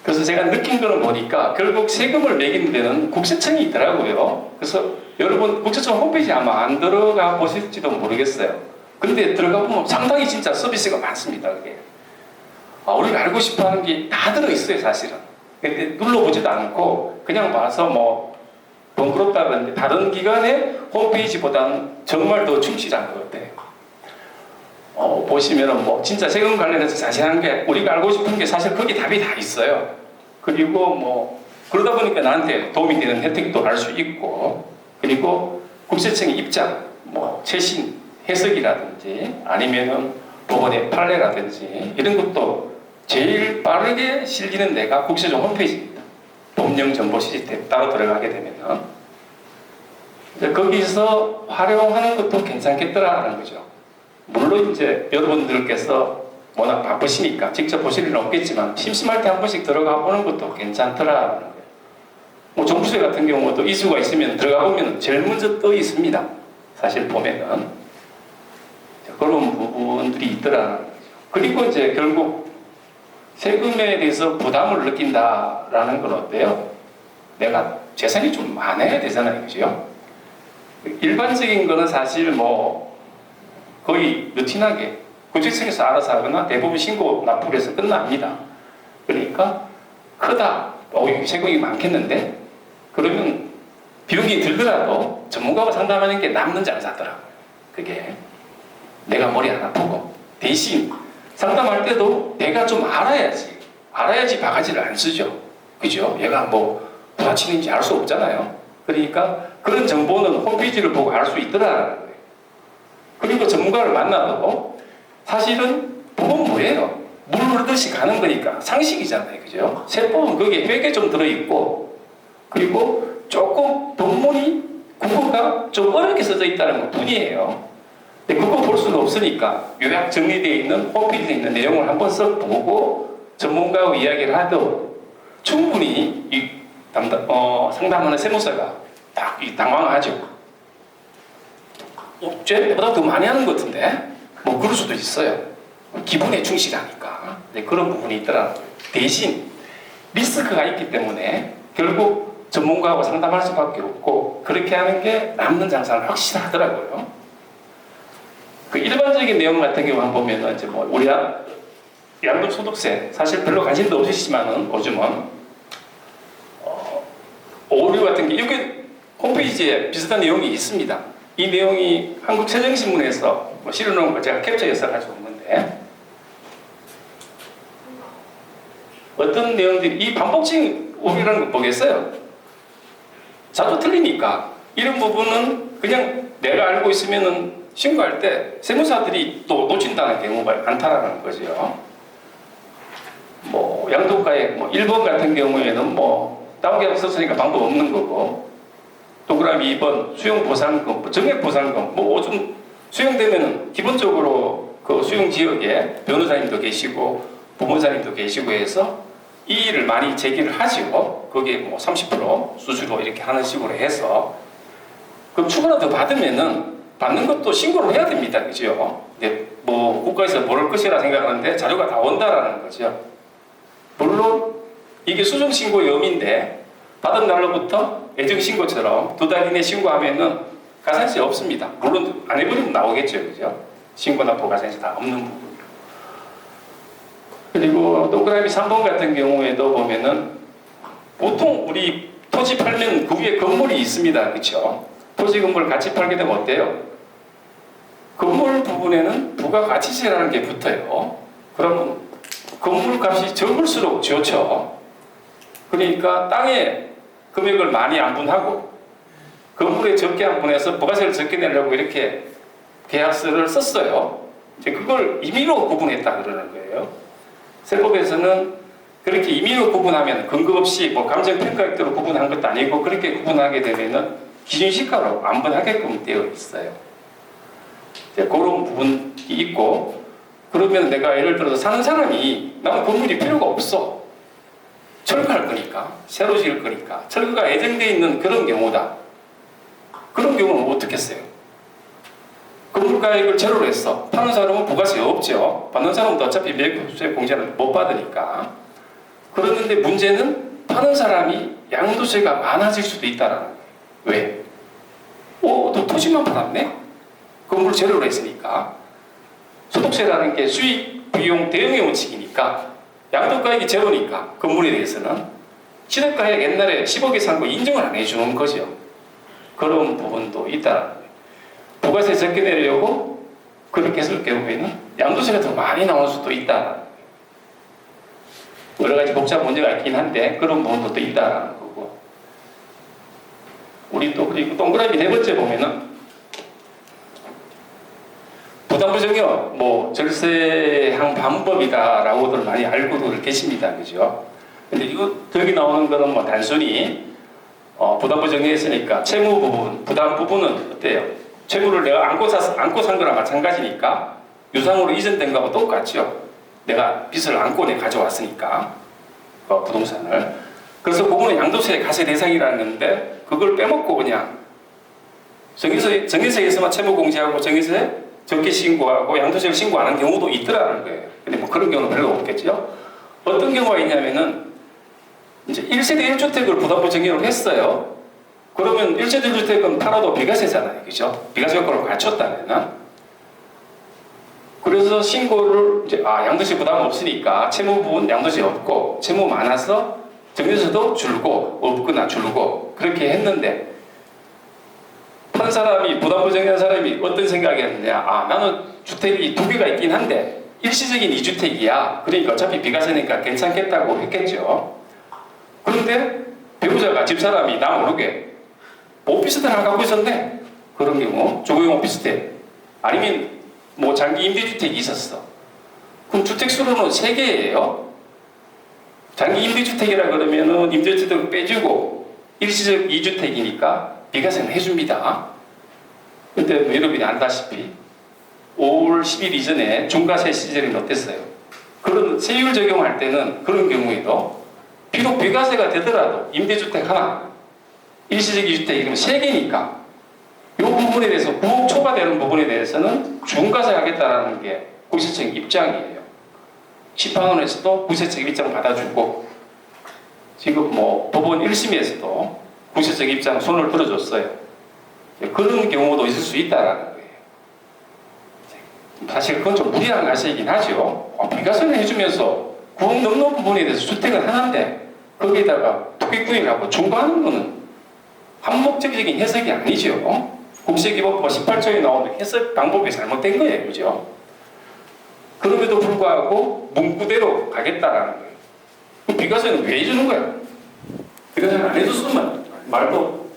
그래서 제가 느낀 거는 보니까 결국 세금을 매기는 데는 국세청이 있더라고요. 그래서 여러분 국세청 홈페이지 아마 안 들어가 보실지도 모르겠어요. 근데 들어가 보면 상당히 진짜 서비스가 많습니다. 그게. 우리가 알고 싶어 하는 게 다 들어있어요, 사실은. 근데 눌러보지도 않고 그냥 봐서 뭐 번거롭다는데 다른 기관의 홈페이지보다는 정말 더 충실한 것 같아요. 보시면은 뭐 진짜 세금 관련해서 자세한 게 우리가 알고 싶은 게 사실 거기 답이 다 있어요. 그리고 뭐 그러다 보니까 나한테 도움이 되는 혜택도 알 수 있고, 그리고 국세청의 입장, 뭐 최신 해석이라든지 아니면은 법원의 판례라든지 이런 것도 제일 빠르게 실리는 데가 국세청 홈페이지입니다. 법령 정보 시스템 따로 들어가게 되면은 거기서 활용하는 것도 괜찮겠더라는 거죠. 물론 이제 여러분들께서 워낙 바쁘시니까 직접 보실 일은 없겠지만 심심할 때 한 번씩 들어가 보는 것도 괜찮더라는 거예요. 뭐 종부세 같은 경우도 이수가 있으면 들어가 보면 제일 먼저 떠 있습니다. 사실 보면은 그런 부분들이 있더라는 거죠. 그리고 이제 결국 세금에 대해서 부담을 느낀다라는 건 어때요? 내가 재산이 좀 많아야 되잖아요, 그죠? 일반적인 거는 사실 뭐 거의 루틴하게 국세청에서 알아서 하거나 대부분 신고 납부를 해서 끝납니다. 그러니까 크다, 세금이 많겠는데? 그러면 비용이 들더라도 전문가가 상담하는 게 남는 장사더라고요. 그게 내가 머리 안 아프고 대신 상담할 때도 내가 좀 알아야지 바가지를 안 쓰죠. 그죠? 얘가 뭐 부딪히는지 알 수 없잖아요. 그러니까 그런 정보는 홈페이지를 보고 알 수 있더라는 거예요. 그리고 전문가를 만나도 사실은 법은 뭐예요? 물 흐르듯이 가는 거니까 상식이잖아요. 그죠? 세법은 거기에 회계 좀 들어있고, 그리고 조금 법문이 국어가 좀 어렵게 써져 있다는 것 뿐이에요. 근데 그거 볼 수는 없으니까 요약 정리되어 있는 홈페이지에 있는 내용을 한번 쓱 보고 전문가하고 이야기를 해도 충분히 상담하는 세무사가 딱 당황하죠. 쟤보다 더 많이 하는 것 같은데? 뭐 그럴 수도 있어요. 기본에 충실하니까. 네, 그런 부분이 있더라고요. 대신 리스크가 있기 때문에 결국 전문가하고 상담할 수밖에 없고 그렇게 하는 게 남는 장사는 확실하더라고요. 그 일반적인 내용 같은 경우만 보면은 이제 뭐 우리 양도소득세 사실 별로 관심도 없으시지만은 요즘은 오류 같은 게 여기 홈페이지에 비슷한 내용이 있습니다. 이 내용이 한국세정신문에서 실어놓은 걸 제가 캡처해서 가지고 온 건데 어떤 내용들이 이 반복적인 오류라는 거 보겠어요? 자주 틀리니까 이런 부분은 그냥 내가 알고 있으면은 신고할 때 세무사들이 또 놓친다는 경우가 많다라는 거죠. 뭐 양도가액 뭐 1번 같은 경우에는 뭐 다운계약 썼으니까 방법 없는 거고, 동그라미 2번 수용보상금, 정액보상금 뭐 좀 수용되면은 기본적으로 그 수용 지역에 변호사님도 계시고 부모사님도 계시고 해서 이의를 많이 제기를 하시고 거기에 뭐 30% 수수료 이렇게 하는 식으로 해서 그럼 추가로 더 받으면은 받는 것도 신고를 해야 됩니다. 그죠? 근데 뭐 국가에서 모를 것이라 생각하는데 자료가 다 온다라는 거죠. 물론 이게 수정신고 염인데 받은 날로부터 애정신고처럼 2달 이내 신고하면은 가산세 없습니다. 물론 안 해버리면 나오겠죠. 그죠? 신고나 부가산세 다 없는 부분. 그리고 동그라미 3번 같은 경우에도 보면은 보통 우리 토지 팔면 그 위에 건물이 있습니다. 그렇죠? 토지 건물 같이 팔게 되면 어때요? 건물 부분에는 부가가치세라는 게 붙어요. 그러면 건물 값이 적을수록 좋죠. 그러니까 땅에 금액을 많이 안분하고 건물에 적게 안분해서 부가세를 적게 내려고 이렇게 계약서를 썼어요. 이제 그걸 임의로 구분했다 그러는 거예요. 세법에서는 그렇게 임의로 구분하면 근거 없이 뭐 감정평가액대로 구분한 것도 아니고 그렇게 구분하게 되면은 기준시가로 안분하게끔 되어 있어요. 이제 그런 부분이 있고, 그러면 내가 예를 들어서 사는 사람이 나는 건물이 필요가 없어. 철거할 거니까, 새로 지을 거니까, 철거가 예정되어 있는 그런 경우다. 그런 경우는 어떻게 했어요? 건물가액을 제로로 했어. 파는 사람은 부가세 없죠. 받는 사람은 어차피 매입세 공제는 못 받으니까. 그러는데 문제는 파는 사람이 양도세가 많아질 수도 있다라는 거예요. 왜? 너 토지만 팔았네? 건물 재료로 했으니까. 소득세라는 게 수익, 비용, 대응의 원칙이니까 양도가액이 제로니까 건물에 대해서는 시대가액 옛날에 10억에 산 거 인정을 안 해주는 거죠. 그런 부분도 있다라는 거예요. 부가세 적게 내려고 그렇게 했을 경우에는 양도세가 더 많이 나올 수도 있다. 여러 가지 복잡한 문제가 있긴 한데 그런 부분도 또 있다라는 거고. 우리 또 그리고 동그라미 네 번째 보면은 부담부 적용, 절세한 방법이다라고들 많이 알고들 계십니다, 그죠? 근데 이거 여기 나오는 거는 단순히 부담부 정리했으니까 채무 부분, 부담 부분은 어때요? 채무를 내가 안고 산 거랑 마찬가지니까 유상으로 이전된 거하고 똑같죠. 내가 빚을 안고 내가 가져왔으니까 부동산을. 그래서 그거는 양도세 가세 대상이라는 건데 그걸 빼먹고 그냥 정유세에서만 채무 공제하고 정유세 적게 신고하고 양도세를 신고 안 하는 경우도 있더라는 거예요. 근데 그런 경우는 별로 없겠죠. 어떤 경우가 있냐면은 이제 1세대 1주택을 부담부 적용을 했어요. 그러면 1세대 1주택은 팔아도 비과세잖아요. 그죠? 비과세 효과를 갖췄다면은. 그래서 신고를 이제 양도세 부담 없으니까 채무 부분 양도세 없고 채무 많아서 정유세도 줄고 없거나 줄고 그렇게 했는데 한 사람이 부담부 정리한 사람이 어떤 생각이 했느냐. 나는 주택이 두 개가 있긴 한데 일시적인 2주택이야. 그러니까 어차피 비과세니까 괜찮겠다고 했겠죠. 그런데 배우자가 집사람이 나 모르게 오피스텔 하나 갖고 있었네. 그런 경우 조경 오피스텔 아니면 장기 임대주택이 있었어. 그럼 주택수로는 3개예요. 장기 임대주택이라 그러면은 임대주택을 빼주고 일시적 2주택이니까 비과세는 해줍니다. 근데 여러분이 안다시피 5월 10일 이전에 중과세 시절이 어땠어요? 그런 세율 적용할 때는 그런 경우에도 비록 비과세가 되더라도 임대주택 하나, 일시적 2주택이면 3개니까 이 부분에 대해서 9억 초과되는 부분에 대해서는 중과세 하겠다라는 게 구세청 입장이에요. 심판원에서도 구세청 입장 받아주고 지금 법원 1심에서도 구세청 입장 손을 들어줬어요. 그런 경우도 있을 수 있다라는 거예요. 사실 그건 좀 무리한 가세이긴 하죠. 비과세를 해주면서 9억 넘는 부분에 대해서 주택을 하는데 거기에다가 투기꾼이라고 중과하는 거는 한목적인 해석이 아니죠. 국세기본법 18조에 나오는 해석 방법이 잘못된 거예요. 그죠? 그럼에도 불구하고 문구대로 가겠다라는 거예요. 비과세는 왜 해주는 거야? 비과세는 안 해줬으면 말도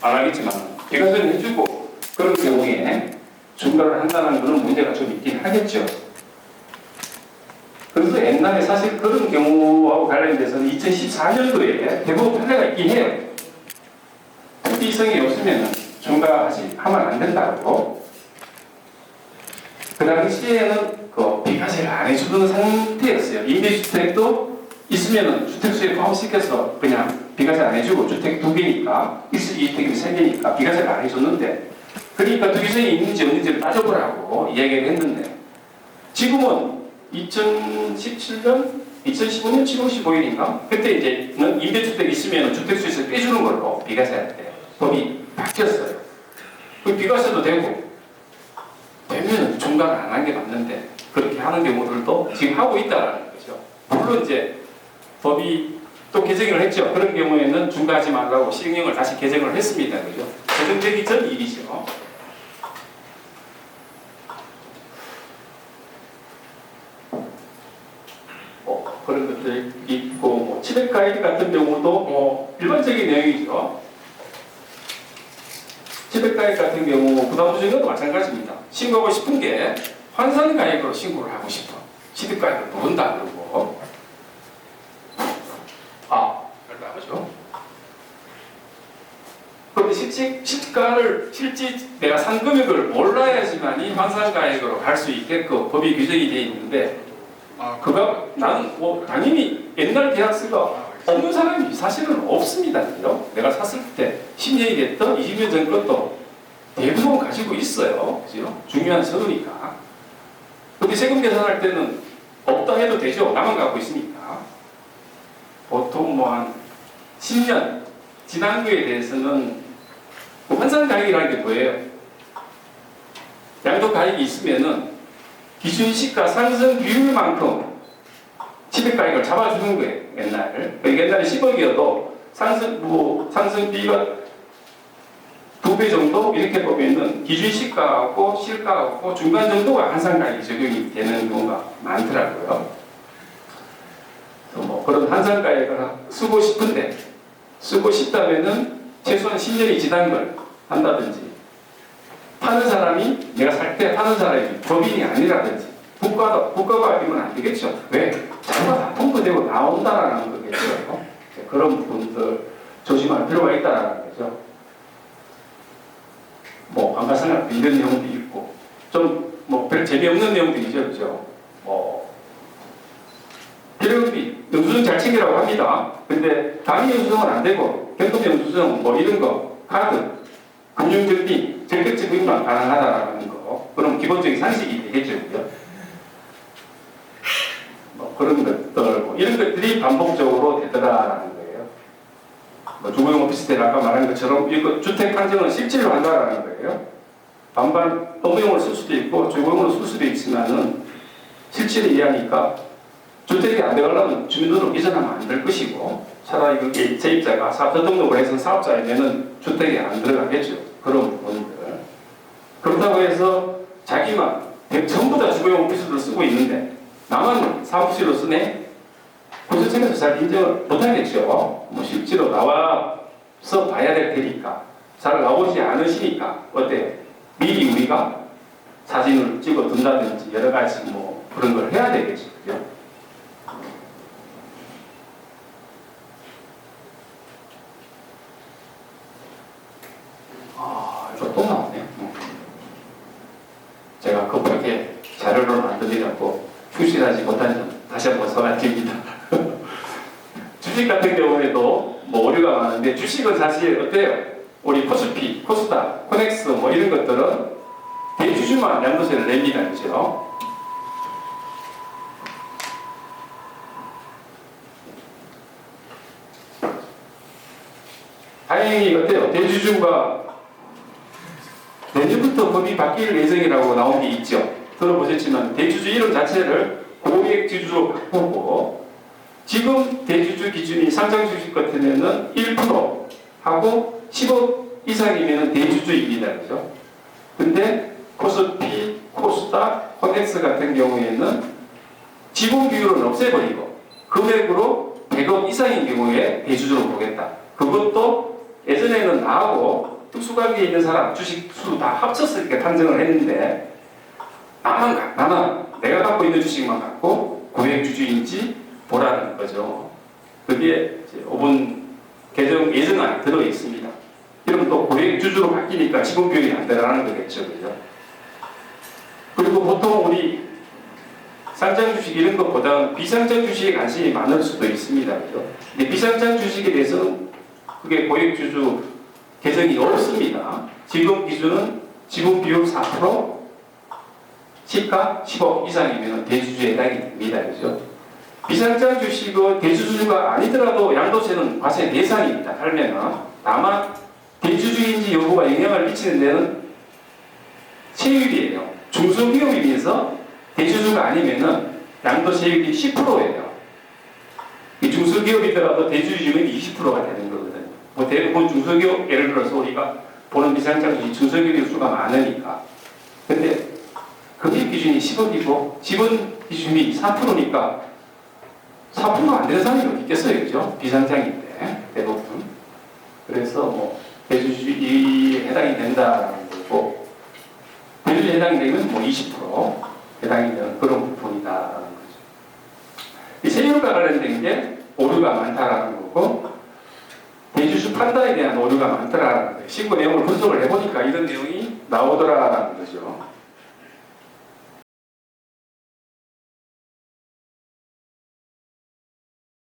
안 하겠지만 비과세는 해주고 그런 경우에 중과를 한다는 그런 문제가 좀 있긴 하겠죠. 그래서 옛날에 사실 그런 경우하고 관련돼서는 2014년도에 대법원 판례가 있긴 해요. 특이성이 없으면 중과하면 안 된다고. 그 당시에는 비과세를 안 해주는 상태였어요. 임대주택도 있으면 주택수에 포함시켜서 그냥 비과세 안 해주고 주택 2개니까 일시적 2주택이 3개니까 비과세를 안 해줬는데 그러니까 투기세이 있는지 없는지를 따져보라고 이야기를 했는데 지금은 2017년, 2015년 7월 15일인가? 그때 이제는 임대주택 있으면 주택수에서 빼주는 걸로 비과세 할 때 법이 바뀌었어요. 그 비과세도 되고 되면 중과를 안 한 게 맞는데 그렇게 하는 경우들도 지금 하고 있다라는 거죠. 물론 이제 법이 또 개정을 했죠. 그런 경우에는 중과하지 말라고 시행령을 다시 개정을 했습니다. 그죠? 개정되기 전 일이죠. 그런 것들 있고 치백 가이드 같은 경우도 일반적인 내용이죠. 치백 가이드 같은 경우 부담부 적용도 마찬가지입니다. 신고하고 싶은 게 환산 가액으로 신고를 하고 싶어. 치백 가이드를 모른다 그러고 별로 안 하죠. 그런데 실제 내가 산 금액을 몰라야지만이 환산 가액으로 갈 수 있게끔 법이 규정이 되어 있는데 그거 나는 당연히 옛날 계약서가 없는 사람이 사실은 없습니다. 그죠? 내가 샀을 때 10년이 됐던 20년 전 것도 대부분 가지고 있어요. 그죠? 중요한 서류니까. 근데 세금 계산할 때는 없다 해도 되죠. 나만 갖고 있으니까. 보통 뭐 한 10년 지난 거에 대해서는 환산가액이라는 게 뭐예요? 양도가액이 있으면은 기준시가 상승 비율만큼 시백가액을 잡아주는 거예요. 옛날. 옛날에 10억이어도 상승 비가 2배 정도 이렇게 보면은 기준시가하고 실가하고 중간 정도가 환산가액이 적용이 되는 경우가 많더라고요. 뭐 그런 환산가액을 쓰고 싶다면은 최소한 10년이 지난 걸 한다든지, 파는 사람이 내가 살 때 파는 사람이 법인이 아니라든지, 국가가 아니면 안 되겠죠. 왜? 자료가 다 통보되고 나온다라는 거겠죠. 그런 부분들 조심할 필요가 있다라는 거죠. 뭐 감가상각 이런 내용도 있고, 좀 뭐 별 재미없는 내용들이죠, 그죠? 비료비 영수증 잘 챙기라고 합니다. 근데 단위 영수증은 안 되고 경품 영수증 뭐 이런 거, 카드, 금융적인 절격적 부분만 가능하다라는 거, 그럼 기본적인 상식이 되겠죠, 그죠? 뭐 그런 것들, 뭐 이런 것들이 반복적으로 되더라라는 거예요. 뭐 주거용 오피스텔 아까 말한 것처럼 이거 주택 판정을 실질로 한다라는 거예요. 반반 업무용으로 쓸 수도 있고 주거용으로 쓸 수도 있지만은 실질을 이해하니까 주택이 안 되려면 주민등록 이전하면 안 될 것이고, 차라리 그게 세입자가 사업자 등록을 해서 사업자이면은 주택에 안 들어가겠죠. 그런 부분들. 그렇다고 해서 자기만 전부 다 주거용 오피스를 쓰고 있는데 나만 사무실로 쓰네? 구조청에서 잘 인정을 못하겠죠. 뭐 실제로 나와서 봐야 될 테니까, 잘 나오지 않으시니까 어때? 미리 우리가 사진을 찍어 둔다든지 여러 가지 뭐 그런 걸 해야 되겠죠. 그죠? 이거 또 나오네. 제가 급하게 자료를 만들려고 휴실하지 못한 점 다시 한번 사과드립니다. 주식 같은 경우에도 뭐 오류가 많은데, 주식은 사실 어때요? 우리 코스피, 코스닥, 코넥스 뭐 이런 것들은 대주주만 양도세를 냅니다. 그죠? 다행히 어때요? 대주주가 내년부터 법이 바뀔 예정이라고 나온 게 있죠. 들어보셨지만 대주주 이름 자체를 고액주주로 바꾸고, 지금 대주주 기준이 상장 주식 같으면은 1% 하고 10억 이상이면은 대주주입니다. 그죠? 근데 코스피, 코스닥, 코넥스 같은 경우에는 지분 비율은 없애버리고 금액으로 100억 이상인 경우에 대주주로 보겠다. 그것도 예전에는 나하고 특수관계에 있는 사람 주식 수 다 합쳤을 때 판정을 했는데, 나만 내가 갖고 있는 주식만 갖고 고액주주인지 보라는 거죠. 그게 5분 개정 예정안에 들어 있습니다. 이러면 또 고액주주로 바뀌니까 지분 비율이 안 되라는 거겠죠. 그죠? 그리고 보통 우리 상장 주식 이런 것보다 비상장 주식에 관심이 많을 수도 있습니다. 그죠? 근데 비상장 주식에 대해서는 그게 고액주주 개정이 없습니다. 지금 기준은 지분 비율 4%, 시가 10억 이상이면 대주주에 해당이 됩니다. 그죠? 비상장 주식은 대주주가 아니더라도 양도세는 과세 대상입니다. 하면은 다만 대주주인지 여부가 영향을 미치는 데는 세율이에요. 중소기업이면서 대주주가 아니면은 양도세율이 10%예요. 중소기업이더라도 대주주면 20%가 되는 거거든요. 뭐 대부분 중소기업, 예를 들어서 우리가 보는 비상장 주식 중소기업 수가 많으니까. 근데 금액 기준이 10억이고 지분 기준이 4%니까 4% 안 되는 사람이 어디 있겠어요, 그죠? 비상장인데 대부분. 그래서 뭐 대주주에 해당이 된다라는 거고, 대주주에 해당이 되면 뭐 20% 해당이 되는 그런 부분이다라는 거죠. 이 세율과 관련된 게 오류가 많다라는 거고, 대주주 판단에 대한 오류가 많더라라는 거예요. 신고 내용을 분석을 해보니까 이런 내용이 나오더라라는 거죠.